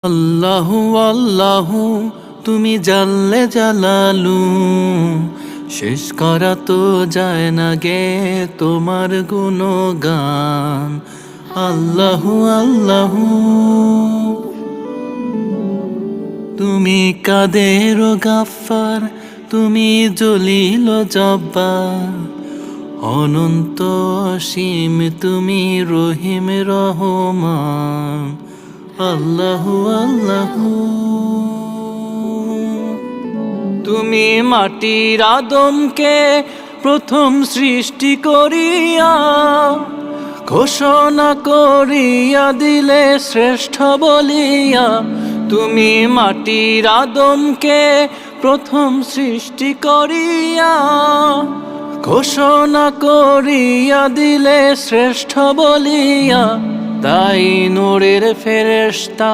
আল্লাহু আল্লাহু তুমি জাল্লে জালালু, শেষ করা তো যায় না গে তোমার গুণগান। আল্লাহু আল্লাহু তুমি কাদের গাফফার, তুমি জলিল জব্বার, অনন্ত অসীম তুমি রহিম রহমান। আল্লাহু আল্লাহু তুমি মাটির আদমকে প্রথম সৃষ্টি করিয়া ঘোষণা করিয়া দিলে শ্রেষ্ঠ বলিয়া। তুমি মাটির আদমকে প্রথম সৃষ্টি করিয়া ঘোষণা করিয়া দিলে শ্রেষ্ঠ বলিয়া। তাই নূরের ফেরেশতা